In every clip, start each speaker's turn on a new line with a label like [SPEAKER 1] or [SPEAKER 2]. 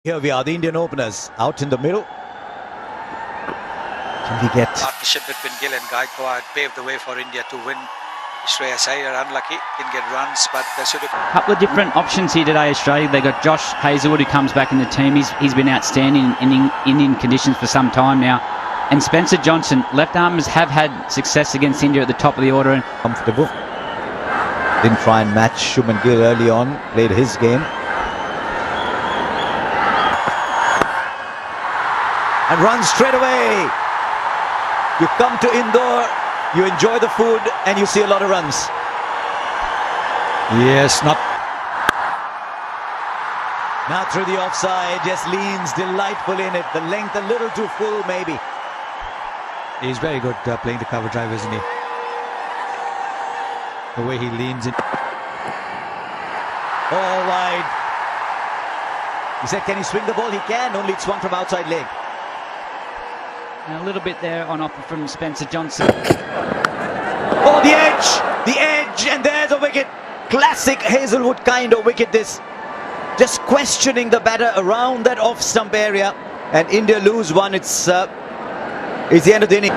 [SPEAKER 1] Here we are, the Indian openers out in the middle. Can we get
[SPEAKER 2] Partnership between Gill and Gaikwad paved the way for India to win. Surya unlucky, didn't get runs, but they should have.
[SPEAKER 3] A couple of different options here today, Australia. They got Josh Hazlewood, who comes back in the team. He's been outstanding in Indian conditions for some time now. And Spencer Johnson, left armers have had success against India at the top of the order.
[SPEAKER 1] comfortable? Didn't try and match Shubman Gill early on, played his game. And runs straight away. You come to Indore, you enjoy the food, and you see a lot of runs.
[SPEAKER 4] Yes, not.
[SPEAKER 1] Now through the offside, just leans delightful in it. The length a little too full, maybe.
[SPEAKER 4] He's very good playing the cover drive, isn't he? The way he leans in.
[SPEAKER 1] All wide. He said, can he swing the ball? He can, only it's swung from outside leg.
[SPEAKER 3] And a little bit there on offer from Spencer Johnson.
[SPEAKER 1] Oh, the edge, and there's a wicket. Classic Hazlewood kind of wicket this. Just questioning the batter around that off-stump area. And India lose one, it's the end of the inning.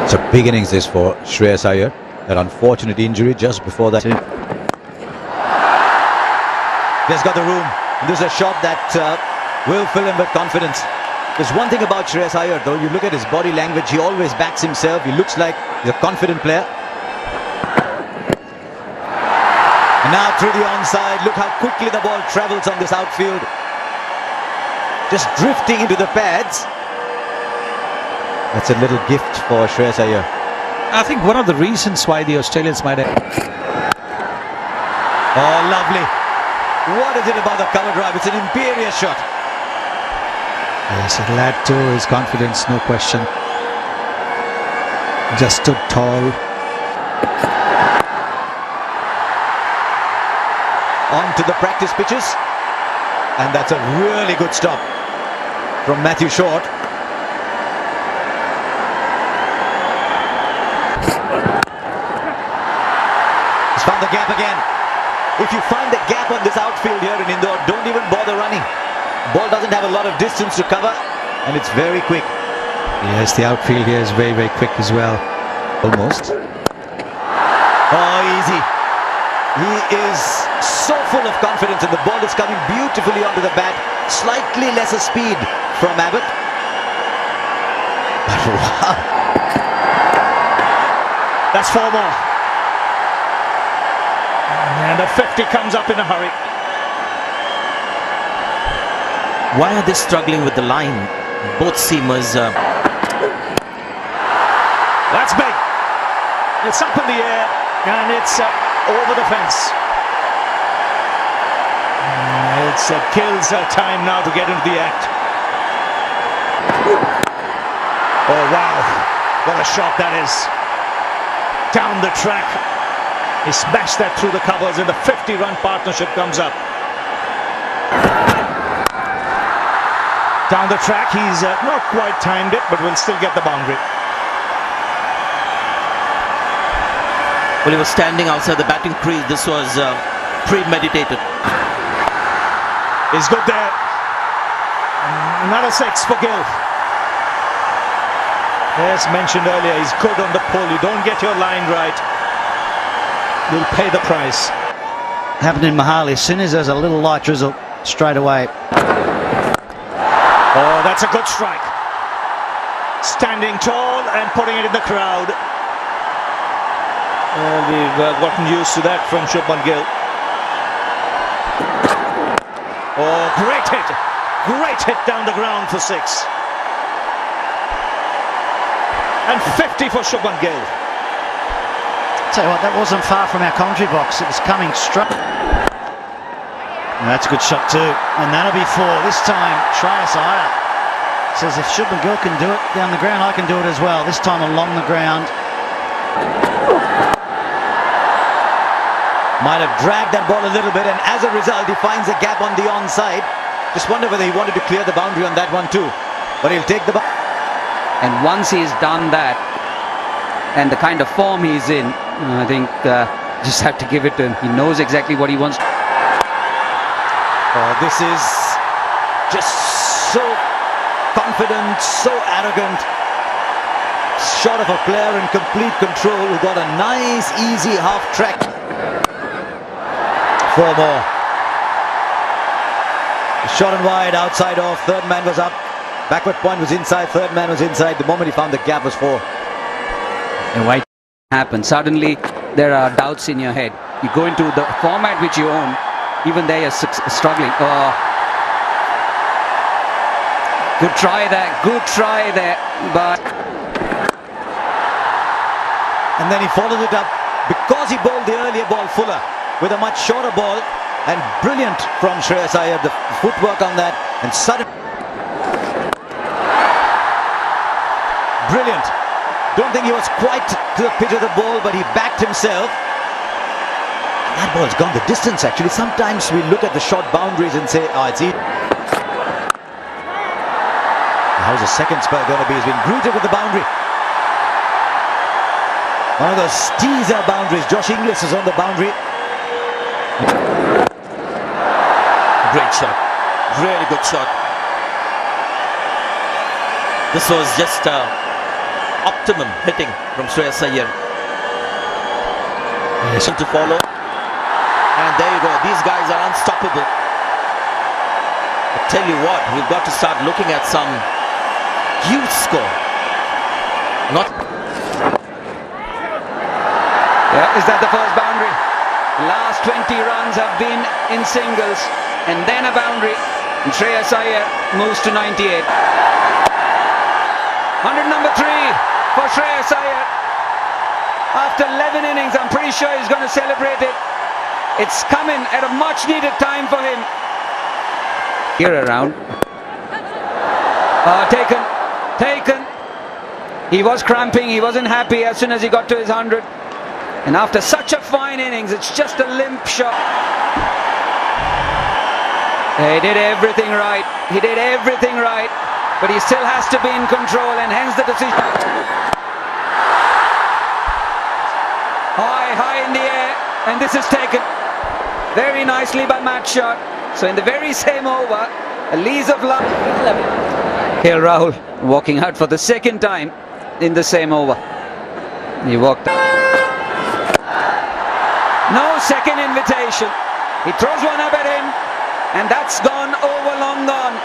[SPEAKER 1] It's a big innings this for Shreyas Iyer. That unfortunate injury just before that. Just got the room. This is a shot that will fill him with confidence. There's one thing about Shreyas Iyer though, you look at his body language, he always backs himself, he looks like he's a confident player. And now through the onside, look how quickly the ball travels on this outfield. Just drifting into the pads. That's a little gift for Shreyas Iyer.
[SPEAKER 4] I think one of the reasons why the Australians might have.
[SPEAKER 1] Oh, lovely. What is it about the cover drive? It's an imperious shot.
[SPEAKER 4] Yes, it'll add to his confidence, no question. Just stood tall.
[SPEAKER 1] On to the practice pitches. And that's a really good stop from Matthew Short. He's found the gap again. If you find the gap on this outfield here in Indore, don't even bother running. Ball doesn't have a lot of distance to cover, and it's very quick.
[SPEAKER 4] Yes, the outfield here is very, very quick as well.
[SPEAKER 1] Almost. Oh, easy. He is so full of confidence, and the ball is coming beautifully onto the bat. Slightly lesser speed from Abbott. But wow.
[SPEAKER 5] That's 4 more. And a 50 comes up in a hurry.
[SPEAKER 6] Why are they struggling with the line? Both seamers.
[SPEAKER 5] That's big. It's up in the air and it's over the fence. It kills time now to get into the act. Oh wow, what a shot that is. Down the track. He smashed that through the covers and the 50-run partnership comes up. Down the track, he's not quite timed it, but will still get the boundary.
[SPEAKER 6] Well, he was standing outside the batting crease. This was premeditated.
[SPEAKER 5] He's good there. Another 6 for Gill. As mentioned earlier, he's good on the pull. You don't get your line right, you'll pay the price.
[SPEAKER 7] Happened in Mohali. As soon as there's a little light drizzle, straight away.
[SPEAKER 5] Oh, that's a good strike. Standing tall and putting it in the crowd. We've gotten used to that from Shubman Gill. Oh, great hit. Great hit down the ground for 6. And 50 for Shubman Gill.
[SPEAKER 7] Tell you what, that wasn't far from our commentary box. It was coming straight. That's a good shot too. And that'll be 4. This time, Shreyas Iyer says if Shubman Gill can do it down the ground, I can do it as well. This time along the ground.
[SPEAKER 1] Might have dragged that ball a little bit, and as a result, he finds a gap on the onside. Just wonder whether he wanted to clear the boundary on that one too. But he'll take the ball.
[SPEAKER 3] And once he's done that, and the kind of form he's in, I think Just have to give it to him. He knows exactly what he wants.
[SPEAKER 1] Oh, this is just so confident, so arrogant. Shot of a player in complete control who got a nice, easy half track. 4 more. Shot and wide, outside off. Third man was up. Backward point was inside. Third man was inside. The moment he found the gap was 4.
[SPEAKER 3] And why happen? Suddenly there are doubts in your head. You go into the format which you own. Even there you're struggling. Oh. Good try there. Good try there. But
[SPEAKER 1] And then he followed it up because he bowled the earlier ball fuller with a much shorter ball, and brilliant from Shreyas Iyer, the footwork on that, and sudden brilliant. Don't think he was quite to the pitch of the ball, but he backed himself. That ball's gone the distance actually. Sometimes we look at the short boundaries and say, oh, it's easy. How's the second spur going to be? He's been greeted with the boundary. One of those teaser boundaries. Josh Inglis is on the boundary.
[SPEAKER 6] Great shot. Really good shot. This was just optimum hitting from Shreyas Iyer.
[SPEAKER 4] Yes.
[SPEAKER 6] To follow. And there you go. These guys are unstoppable. I tell you what, we've got to start looking at some huge score. Not.
[SPEAKER 3] yeah, is that the first boundary? Last 20 runs have been in singles, and then a boundary. And Shreyas Iyer moves to 98. 100 number 3 for Shreyas Iyer. After 11 innings, I'm pretty sure he's going to celebrate it. It's coming at a much needed time for him. Here around. Taken. He was cramping, he wasn't happy as soon as he got to his 100. And after such a fine innings, it's just a limp shot. He did everything right. But he still has to be in control, and hence the decision. High in the air, and this is taken very nicely by Matt Shot. So in the very same over, a lease of luck. KL Rahul walking out for the second time in the same over. He walked out. No second invitation. He throws one up at him, and that's gone over, long gone.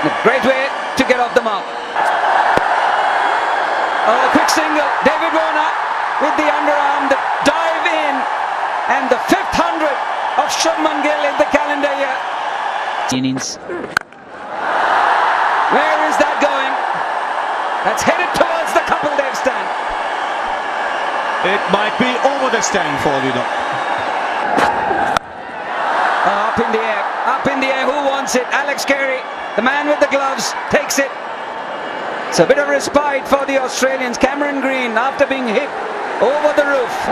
[SPEAKER 3] A great way to get off the mark. Oh, quick single. David Warner with the underarm, the dive in, and the 5th 100 of Shubman Gill in the calendar year. Innings. Where is that going? That's headed towards the Kapildev stand.
[SPEAKER 5] It might be over the stand for all you know.
[SPEAKER 3] Up in the air, who wants it? Alex Carey, the man with the gloves, takes it. It's a bit of respite for the Australians. Cameron Green, after being hit over the roof.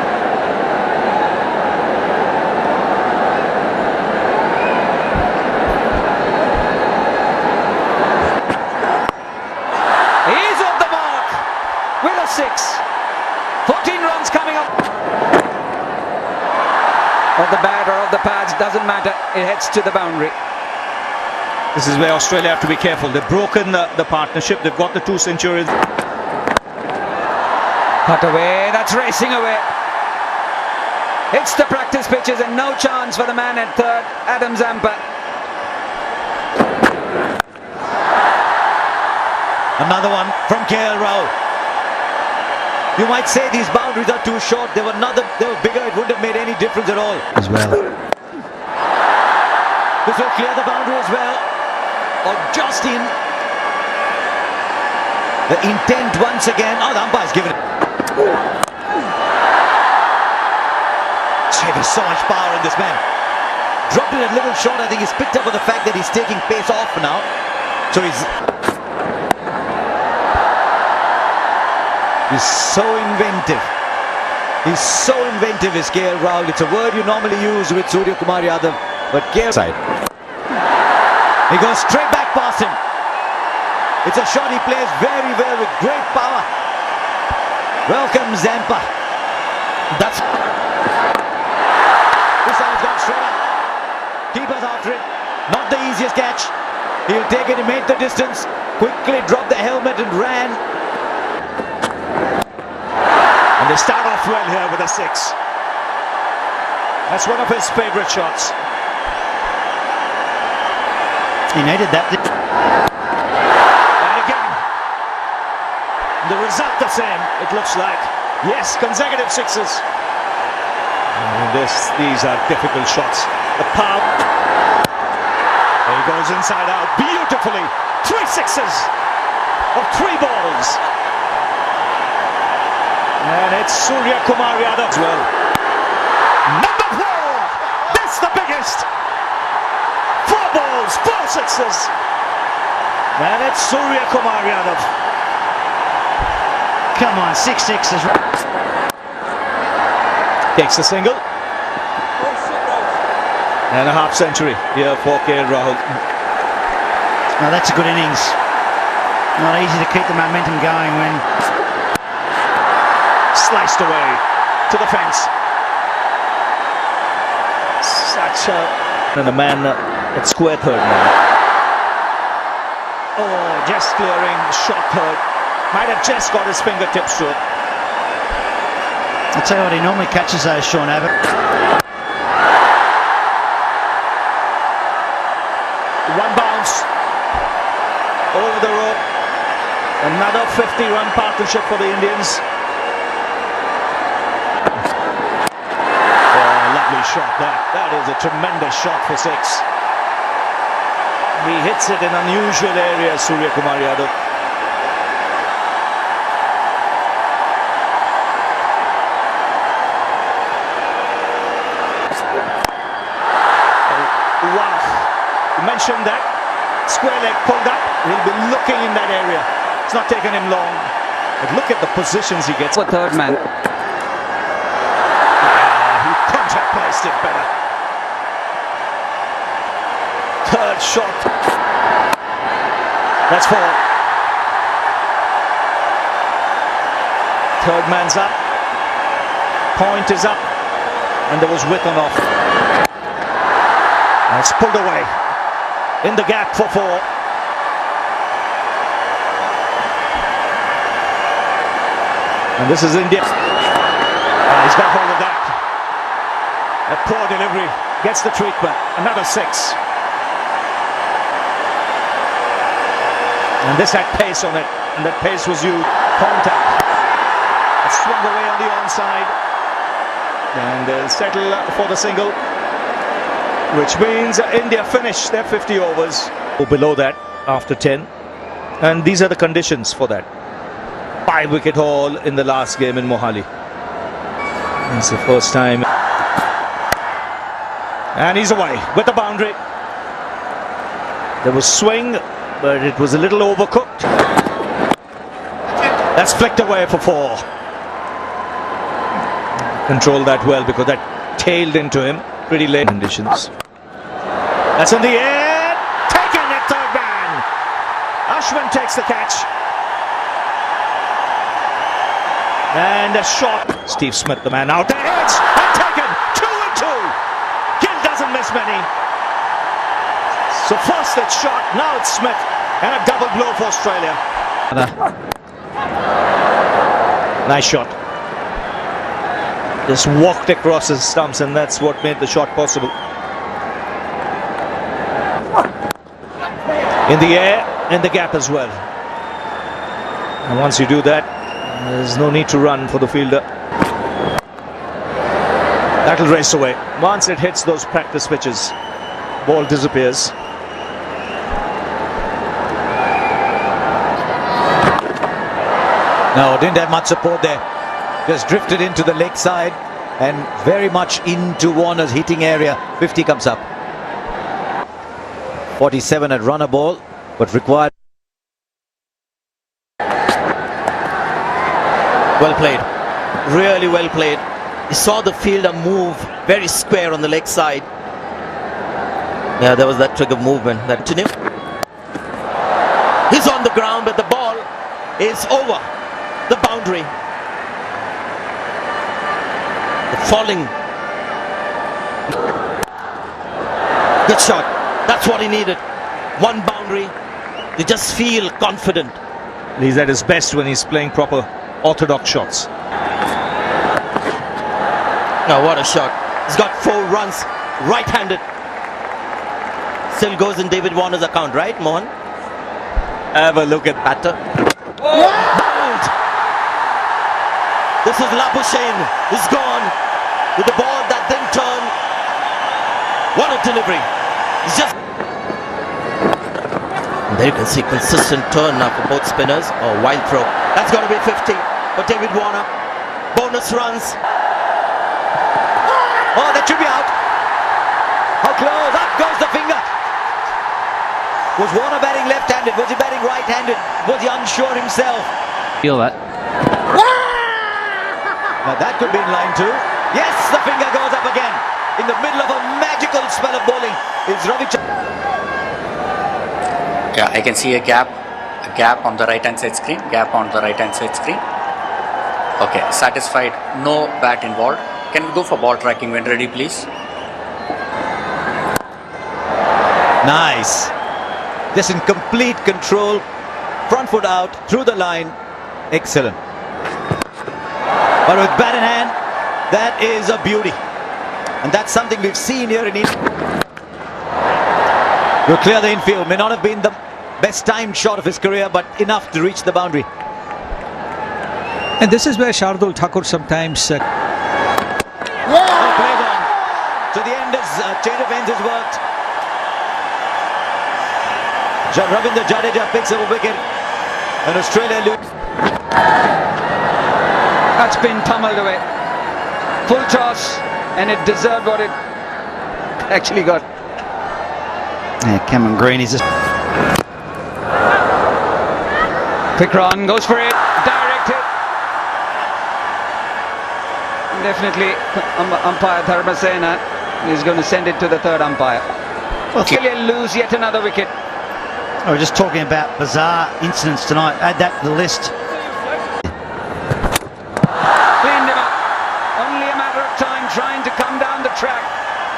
[SPEAKER 3] He's off the mark with a 6. 14 runs coming up. Of the bat or of the pads, doesn't matter. It heads to the boundary.
[SPEAKER 5] This is where Australia have to be careful. They've broken the partnership. They've got the 2 centuries.
[SPEAKER 3] Cut away, that's racing away. Hits the practice pitches and no chance for the man at third, Adam Zampa.
[SPEAKER 1] Another one from KL Rahul. You might say these boundaries are too short. They were bigger. It wouldn't have made any difference at all.
[SPEAKER 4] As well.
[SPEAKER 1] This will clear the boundary as well. Or just in. The intent once again. Oh, the umpire's given it. There's so much power in this man. Dropped it a little short. I think he's picked up on the fact that he's taking pace off now. So he's so inventive. He's so inventive, is KL Rahul. It's a word you normally use with Surya Kumar Yadav, but KL side. He goes straight back past him. It's a shot he plays very well with great power. Welcome Zampa. That's auspicious catch. He'll take it, he made the distance, quickly dropped the helmet and ran.
[SPEAKER 5] And they start off well here with a 6. That's one of his favourite shots.
[SPEAKER 7] He needed that.
[SPEAKER 5] And again, the result the same, it looks like. Yes, consecutive 6s. And these are difficult shots. The power. He goes inside out beautifully. 3 6s of 3 balls. And it's Surya Yadav as well. Number 4! That's the biggest! 4 balls, 4 6s. And it's Surya Yadav.
[SPEAKER 7] Come on, 6 6s.
[SPEAKER 5] Takes a single. And a half century here for KL Rahul.
[SPEAKER 7] Now that's a good innings. Not easy to keep the momentum going when
[SPEAKER 5] Sliced away to the fence. Such a... And a man at square third now. Oh, just clearing, shot third. Might have just got his fingertips to it.
[SPEAKER 7] I'll tell you what, he normally catches those, Sean Abbott.
[SPEAKER 5] One bounce over the rope. Another 50-run partnership for the Indians. Oh, lovely shot that. That is a tremendous shot for 6. He hits it in unusual areas, Surya Yadav. Wow. You mentioned that. Square leg pulled up. He'll be looking in that area. It's not taking him long. But look at the positions he gets.
[SPEAKER 3] For third man.
[SPEAKER 5] He contact placed it better. Third shot. That's 4. Third man's up. Point is up. And there was width on off. And it's pulled away. In the gap for 4. And this is India. He's got hold of that. A poor delivery. Gets the treatment. Another 6. And this had pace on it. And that pace was used. Contact. It swung away on the onside. And they'll settle for the single. Which means India finish their 50 overs. Below that after 10. And these are the conditions for that. 5-wicket haul in the last game in Mohali. It's the first time. And he's away with the boundary. There was swing, but it was a little overcooked. That's flicked away for 4. Controlled that well because that tailed into him pretty late conditions. That's in the air. Taken at third man. Ashwin takes the catch. And a shot. Steve Smith, the man out. The edge. And taken. 2 and 2. Gill doesn't miss many. So first it's shot. Now it's Smith. And a double blow for Australia. Nice shot. Just walked across his stumps, and that's what made the shot possible. In the air, in the gap as well. And once you do that, there's no need to run for the fielder. That'll race away. Once it hits those practice pitches, ball disappears.
[SPEAKER 1] No, didn't have much support there. Just drifted into the leg side and very much into Warner's hitting area. 50 comes up. 47 at runner ball, but required.
[SPEAKER 6] Well played. Really well played. He saw the fielder move very square on the leg side. Yeah, there was that trick of movement. That to him. He's on the ground, but the ball is over the boundary. The falling. Good shot. That's what he needed. one boundary, they just feel confident.
[SPEAKER 5] He's at his best when he's playing proper orthodox shots.
[SPEAKER 6] Now what a shot. He's got 4 runs, right-handed. Still goes in David Warner's account, right, Mohan?
[SPEAKER 5] Have a look at
[SPEAKER 6] Batter. Bowled. This is Labuschagne. He's gone with the ball that didn't turn. What a delivery. He's just... And there you can see consistent turn now for both spinners. Oh, wild throw. That's got to be 50 for David Warner. Bonus runs.
[SPEAKER 1] Oh, that should be out. How close? Up goes the finger. Was Warner batting left-handed? Was he batting right-handed? Was he unsure himself?
[SPEAKER 3] Feel that.
[SPEAKER 1] Now that could be in line too. Yes, the finger goes up again. In the middle of a magical spell of bowling is
[SPEAKER 8] Yeah, I can see a gap on the right hand side screen, Okay, satisfied, no bat involved. Can we go for ball tracking when ready, please?
[SPEAKER 1] Nice. Just in complete control. Front foot out, through the line. Excellent. But with bat in hand, that is a beauty. And that's something we've seen here in India. Will clear the infield. May not have been the best timed shot of his career, but enough to reach the boundary.
[SPEAKER 4] And this is where Shardul Thakur sometimes...
[SPEAKER 1] Played on. So the end is, change of ends has worked. Ravindra Jadeja picks up a wicket. And Australia lose.
[SPEAKER 9] That's been pummeled away. Full toss, and it deserved what it actually got.
[SPEAKER 7] Yeah, Cameron Green is just...
[SPEAKER 9] Quick run, goes for it, direct hit. Definitely, umpire Dharmasena is going to send it to the third umpire.
[SPEAKER 7] Well,
[SPEAKER 9] Australia lose yet another wicket.
[SPEAKER 7] we're just talking about bizarre incidents tonight. Add that to the list.
[SPEAKER 9] Cleaned him up. Only a matter of time, trying to come down the track,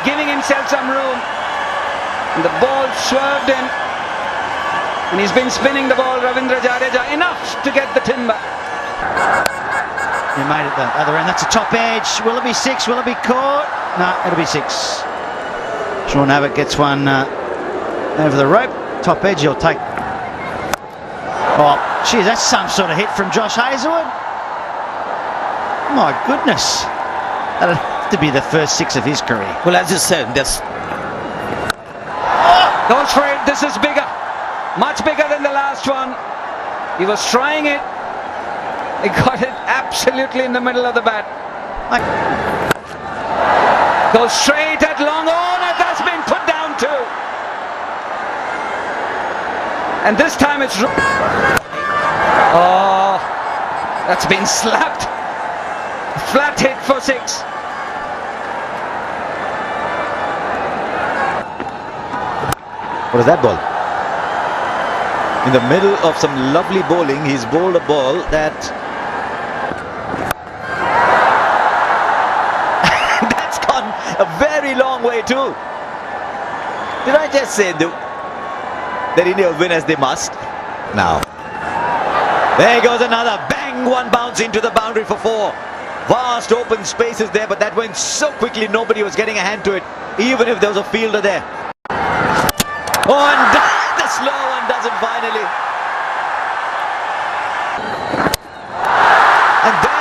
[SPEAKER 9] giving himself some room. And the ball swerved in. And he's been spinning the ball, Ravindra Jadeja, enough to get the timber.
[SPEAKER 7] You made it the other end. That's a top edge. Will it be 6? Will it be caught? No, it'll be 6. Sean Abbott gets one over the rope. Top edge, he'll take. Oh, geez, that's some sort of hit from Josh Hazlewood. My goodness. That'll have to be the first 6 of his career.
[SPEAKER 6] Well, as you said, there's...
[SPEAKER 9] Goes for it. This is bigger. Much bigger than the last one. He was trying it. He got it absolutely in the middle of the bat. Goes straight at long on. And that's been put down too. And this time it's... Oh, that's been slapped. Flat hit for 6.
[SPEAKER 1] What is that ball? In the middle of some lovely bowling, he's bowled a ball that... that's gone a very long way too. Did I just say that India will win as they must? Now. There goes another. Bang! One bounce into the boundary for 4. Vast open spaces there, but that went so quickly nobody was getting a hand to it, even if there was a fielder there. Oh, and the slow one does it finally. And there